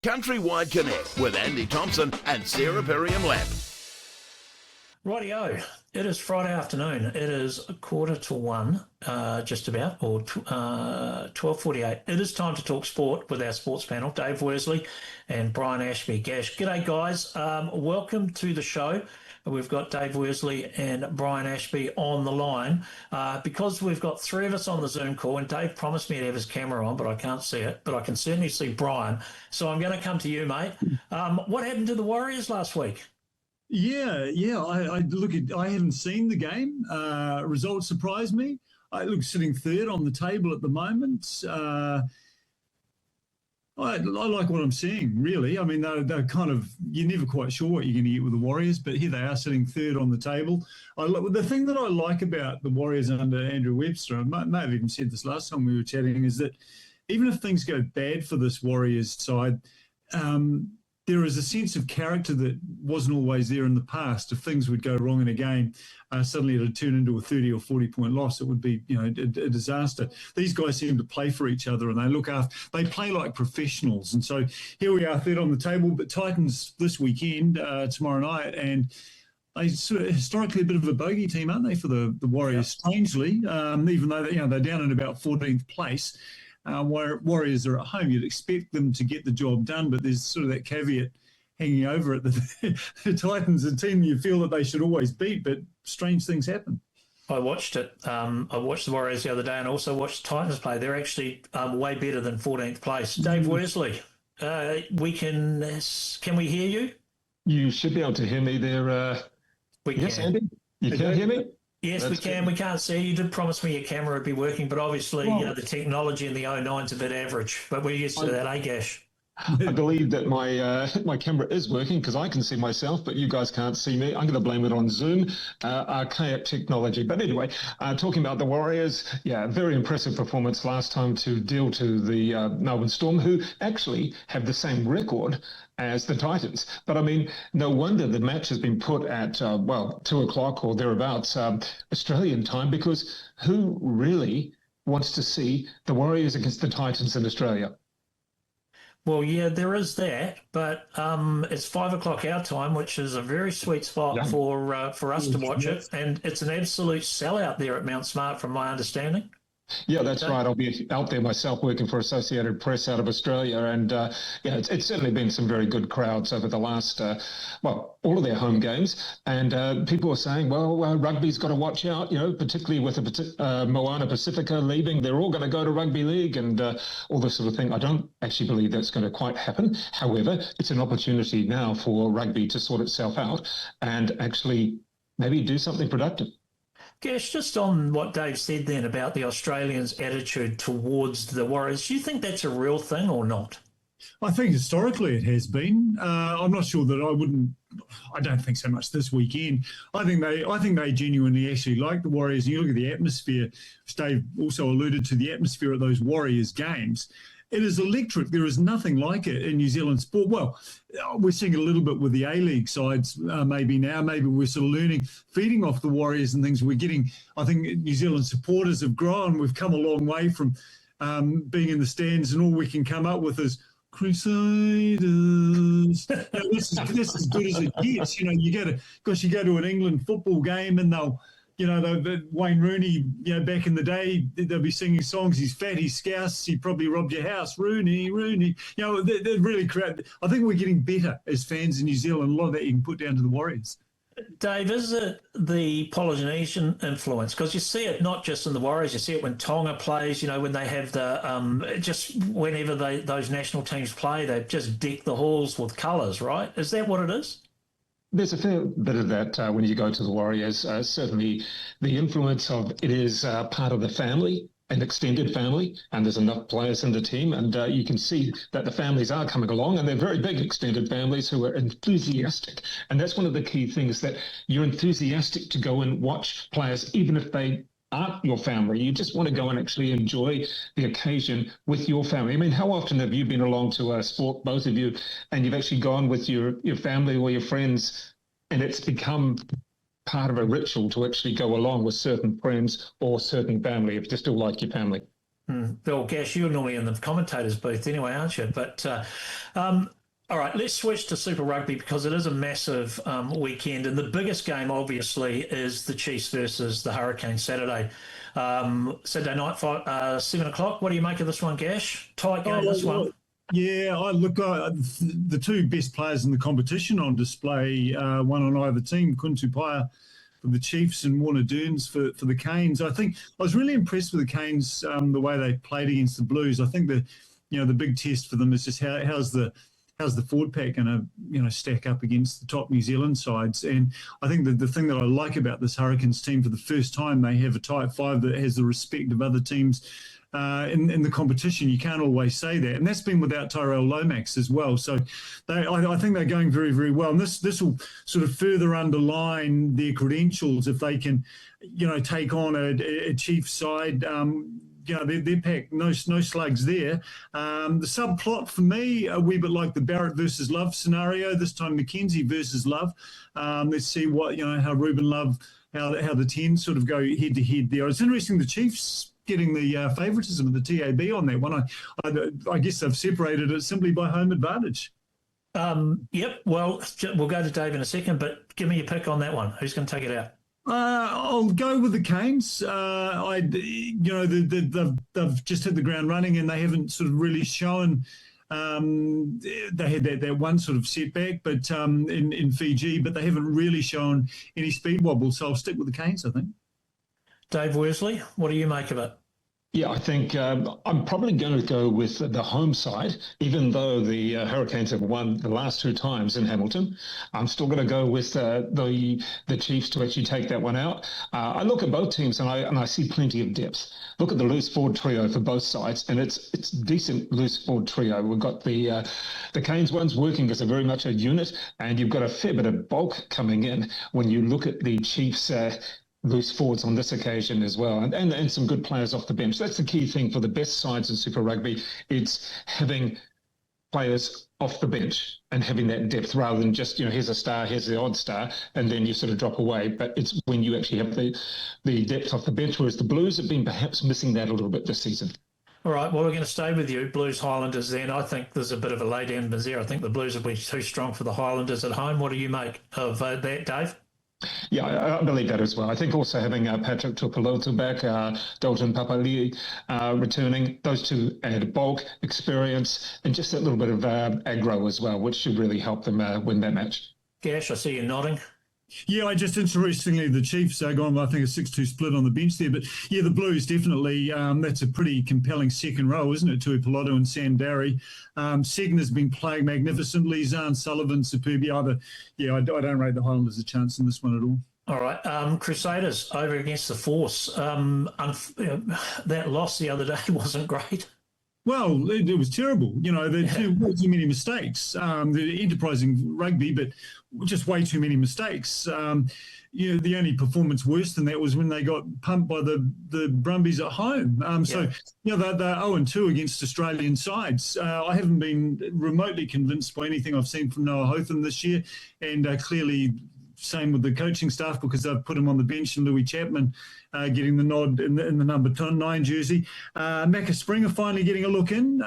CountryWide CONNECT with Andy Thompson and Sarah Perriam-Lampp. Rightio, it is Friday afternoon. It is 1:45, just about, or 12:48. It is time to talk sport with our sports panel, Dave Worsley and Brian Ashby. Gash, g'day guys. Welcome to the show. We've got Dave Worsley and Brian Ashby on the line. Because we've got three of us on the Zoom call, and Dave promised me to have his camera on, but I can't see it, but I can certainly see Brian. So I'm going to come to you, mate. What happened to the Warriors last week? Yeah. I haven't seen the game. Results surprised me. I look sitting third on the table at the moment. I like what I'm seeing, really. I mean, they're kind of, you're never quite sure what you're going to get with the Warriors, but here they are sitting third on the table. The thing that I like about the Warriors under Andrew Webster, I may have even said this last time we were chatting, is that even if things go bad for this Warriors side, there is a sense of character that wasn't always there in the past. If things would go wrong in a game, suddenly it would turn into a 30 or 40-point loss. It would be, a disaster. These guys seem to play for each other, and they play like professionals. And so here we are, third on the table. But Titans this weekend, tomorrow night, and they sort of historically a bit of a bogey team, aren't they, for the Warriors? Strangely, even though they're down in about 14th place. Warriors are at home, you'd expect them to get the job done, but there's sort of that caveat hanging over it that the Titans, a team you feel that they should always beat, but strange things happen. I watched it. I watched the Warriors the other day and also watched the Titans play. They're actually way better than 14th place. Dave Worsley, can we hear you? You should be able to hear me there. Yes, Andy? You can hear me? Yes, we can. We can't see. You did promise me your camera would be working, but obviously the technology in the 09's a bit average. But we're used to that, eh, Gash? I believe that my camera is working because I can see myself, but you guys can't see me. I'm going to blame it on Zoom, archaic technology. But anyway, talking about the Warriors, very impressive performance last time to deal to the Melbourne Storm, who actually have the same record as the Titans. But I mean, no wonder the match has been put at, 2 o'clock or thereabouts Australian time, because who really wants to see the Warriors against the Titans in Australia? Well, yeah, there is that, but it's 5 o'clock our time, which is a very sweet spot for us to watch it, and it's an absolute sellout there at Mount Smart, from my understanding. Yeah, that's right. I'll be out there myself working for Associated Press out of Australia. And, it's certainly been some very good crowds over the last, all of their home games. And people are saying, rugby's got to watch out, particularly with Moana Pacifica leaving. They're all going to go to rugby league and all this sort of thing. I don't actually believe that's going to quite happen. However, it's an opportunity now for rugby to sort itself out and actually maybe do something productive. Gash, just on what Dave said then about the Australians' attitude towards the Warriors, do you think that's a real thing or not? I think historically it has been. I'm not sure that I don't think so much this weekend. I think they genuinely actually like the Warriors. And you look at the atmosphere, Dave also alluded to the atmosphere at those Warriors games. It is electric. There is nothing like it in New Zealand sport. Well, we're seeing it a little bit with the A-League sides maybe now. Maybe we're sort of learning, feeding off the Warriors and things. We're getting, I think New Zealand supporters have grown. We've come a long way from being in the stands, and all we can come up with is Crusaders. This is as good as it gets. You go to an England football game and they'll, Wayne Rooney, back in the day, they'll be singing songs. He's fat, he's scouse, he probably robbed your house. Rooney. They're really crap. I think we're getting better as fans in New Zealand. A lot of that you can put down to the Warriors. Dave, is it the Polynesian influence? Because you see it not just in the Warriors, you see it when Tonga plays, when they have just whenever those national teams play, they just deck the halls with colours, right? Is that what it is? There's a fair bit of that when you go to the Warriors. Certainly the influence of it is part of the family, an extended family, and there's enough players in the team, and you can see that the families are coming along, and they're very big extended families who are enthusiastic. And that's one of the key things, that you're enthusiastic to go and watch players, even if they aren't your family. You just want to go and actually enjoy the occasion with your family. I mean, how often have you been along to a sport, both of you, and you've actually gone with your family or your friends, and it's become part of a ritual to actually go along with certain friends or certain family if you still like your family? Bill, Gash, you're normally in the commentators booth anyway, aren't you? But all right, let's switch to Super Rugby because it is a massive weekend. And the biggest game, obviously, is the Chiefs versus the Hurricanes Saturday. Saturday night, 7 o'clock. What do you make of this one, Gash? Tight game, this one. Yeah, the two best players in the competition on display, one on either team, Kuntupaya for the Chiefs and Warner Dearns for the Canes. I think I was really impressed with the Canes, the way they played against the Blues. I think the big test for them is just how's the forward pack going to stack up against the top New Zealand sides. And I think the thing that I like about this Hurricanes team, for the first time, they have a tight five that has the respect of other teams in the competition. You can't always say that, and that's been without Tyrell Lomax as well. So I think they're going very, very well, and this will sort of further underline their credentials if they can, take on a Chiefs side. Their pack, no slugs there. The subplot for me, a wee bit like the Barrett versus Love scenario. This time McKenzie versus Love. Let's see how Ruben Love, how the 10s sort of go head to head there. It's interesting the Chiefs getting the favouritism of the TAB on that one. I guess they've separated it simply by home advantage. Yep. Well, we'll go to Dave in a second, but give me your pick on that one. Who's going to take it out? I'll go with the Canes. They've just hit the ground running and they haven't sort of really shown. They had that one sort of setback, but in Fiji, but they haven't really shown any speed wobble. So I'll stick with the Canes, I think. Dave Worsley, what do you make of it? Yeah, I think I'm probably going to go with the home side, even though the Hurricanes have won the last two times in Hamilton. I'm still going to go with the Chiefs to actually take that one out. I look at both teams and I see plenty of depth. Look at the loose forward trio for both sides, and it's decent loose forward trio. We've got the Canes ones working as very much a unit, and you've got a fair bit of bulk coming in when you look at the Chiefs. Loose forwards on this occasion as well, and some good players off the bench. That's the key thing for the best sides in Super Rugby. It's having players off the bench and having that depth rather than just, here's a star, here's the odd star, and then you sort of drop away. But it's when you actually have the depth off the bench, whereas the Blues have been perhaps missing that a little bit this season. All right, well, we're going to stay with you, Blues Highlanders then. I think there's a bit of a lay-down there. I think the Blues will be too strong for the Highlanders at home. What do you make of that, Dave? Yeah, I believe that as well. I think also having Patrick Tuipulotu back, Dalton Papali'i returning, those two add bulk, experience, and just that little bit of aggro as well, which should really help them win that match. Gash, I see you nodding. Yeah, interestingly, the Chiefs are gone, I think, a 6-2 split on the bench there. But, yeah, the Blues definitely, that's a pretty compelling second row, isn't it, Tuipulotu and Sam Darry. Segner's been playing magnificently. Zahn Sullivan, superb. I don't rate the Highlanders a chance in this one at all. All right, Crusaders over against the Force. That loss the other day wasn't great. Well, it was terrible. There were too many mistakes. The enterprising rugby, but just way too many mistakes. The only performance worse than that was when they got pumped by the Brumbies at home. They're 0-2 against Australian sides. I haven't been remotely convinced by anything I've seen from Noah Hotham this year, and clearly same with the coaching staff because they've put him on the bench, and Louis Chapman getting the nod in the number 9 jersey. Macca Springer finally getting a look in.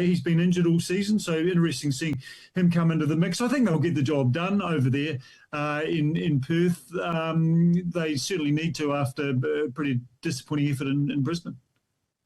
He's been injured all season, so interesting seeing him come into the mix. I think they'll get the job done over there in Perth. They certainly need to after a pretty disappointing effort in Brisbane.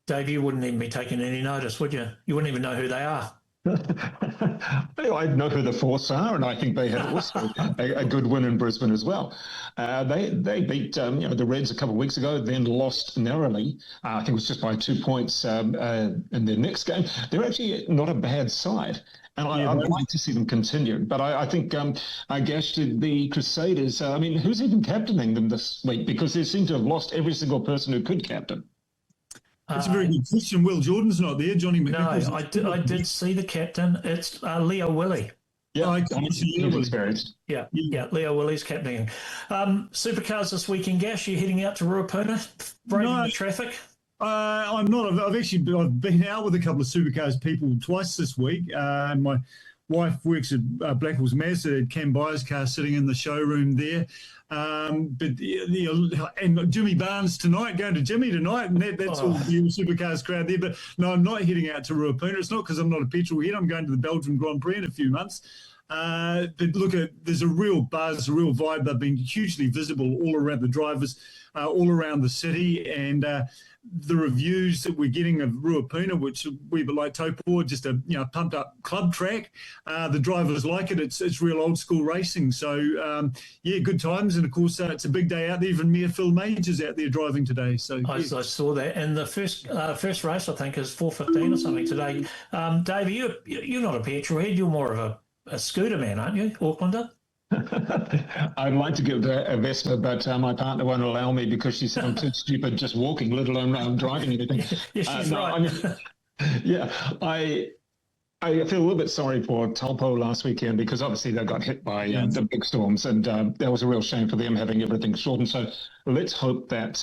Dave, you wouldn't even be taking any notice, would you? You wouldn't even know who they are. I know who the Force are, and I think they had also a good win in Brisbane as well. They beat the Reds a couple of weeks ago, then lost narrowly. I think it was just by 2 points in their next game. They're actually not a bad side. And I'd like to see them continue. But I think, Gash, the Crusaders, who's even captaining them this week? Because they seem to have lost every single person who could captain. That's a very good question. Will Jordan's not there. Johnny McNichols. No, I did see the captain. It's Leo Willie. Yeah, he's experienced. Yeah, Leo Willie's captaining. Supercars this weekend, Gash, you heading out to Ruapuna, braving the traffic? I'm not. I've been out with a couple of Supercars people twice this week. And my wife works at Blackwell's Mazda, Cam Byers' car sitting in the showroom there. And Jimmy Barnes tonight, going to Jimmy tonight, and that's all the Supercars crowd there. But no, I'm not heading out to Ruapuna. It's not because I'm not a petrol head. I'm going to the Belgian Grand Prix in a few months. But look, there's a real buzz, a real vibe. They've been hugely visible all around the drivers, all around the city, and the reviews that we're getting of Ruapuna, which we like Taupo, just a pumped up club track. The drivers like it. It's real old school racing. So good times, and of course it's a big day out there. Even Mayor Phil Major's out there driving today. So I saw that, and the first race I think is 4:15 or something today. Dave, you're not a petrol head. You're more of a scooter man, aren't you, Aucklander? I'd like to give a Vespa, but my partner won't allow me because she said I'm too stupid just walking, let alone driving anything. Yes, she's right. I feel a little bit sorry for Taupo last weekend because obviously they got hit by the big storms, and that was a real shame for them having everything shortened. So let's hope that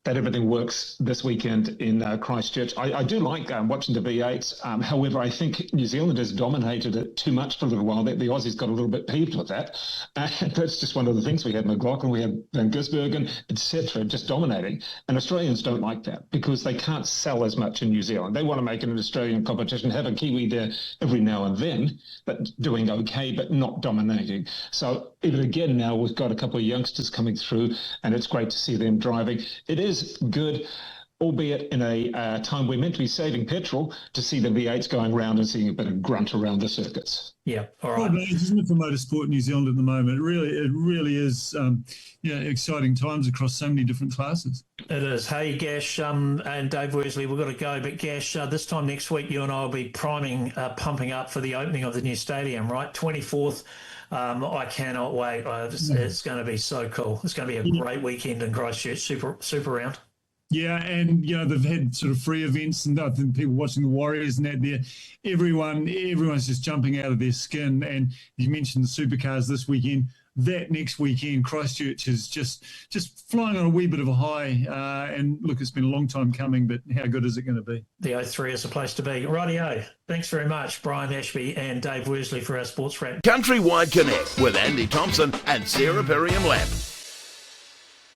everything works this weekend in Christchurch. I do like watching the V8s. However, I think New Zealand has dominated it too much for a little while. The Aussies got a little bit peeved with that. That's just one of the things. We had McLaughlin, we had Van Gisbergen, etc., just dominating. And Australians don't like that because they can't sell as much in New Zealand. They want to make it an Australian competition, have a Kiwi there every now and then, but doing okay, but not dominating. So even again now, we've got a couple of youngsters coming through, and it's great to see them driving. It is good, albeit in a time we're meant to be saving petrol, to see the V8s going around and seeing a bit of grunt around the circuits. Yeah, all right. Well, isn't it for motorsport in New Zealand at the moment? It really is exciting times across so many different classes. It is. Hey, Gash and Dave Worsley, we've got to go. But Gash, this time next week, you and I will be pumping up for the opening of the new stadium, right? 24th. I cannot wait. It's going to be so cool. It's going to be a great weekend in Christchurch, super round. Yeah, and they've had sort of free events, and I think people watching the Warriors and that there, everyone's just jumping out of their skin. And you mentioned the Supercars this weekend. That next weekend, Christchurch is just flying on a wee bit of a high. And look, it's been a long time coming, but how good is it going to be? The O3 is the place to be. Rightio. Thanks very much, Brian Ashby and Dave Worsley, for our sports wrap. CountryWide Connect with Andy Thompson and Sarah Perriam-Lampp.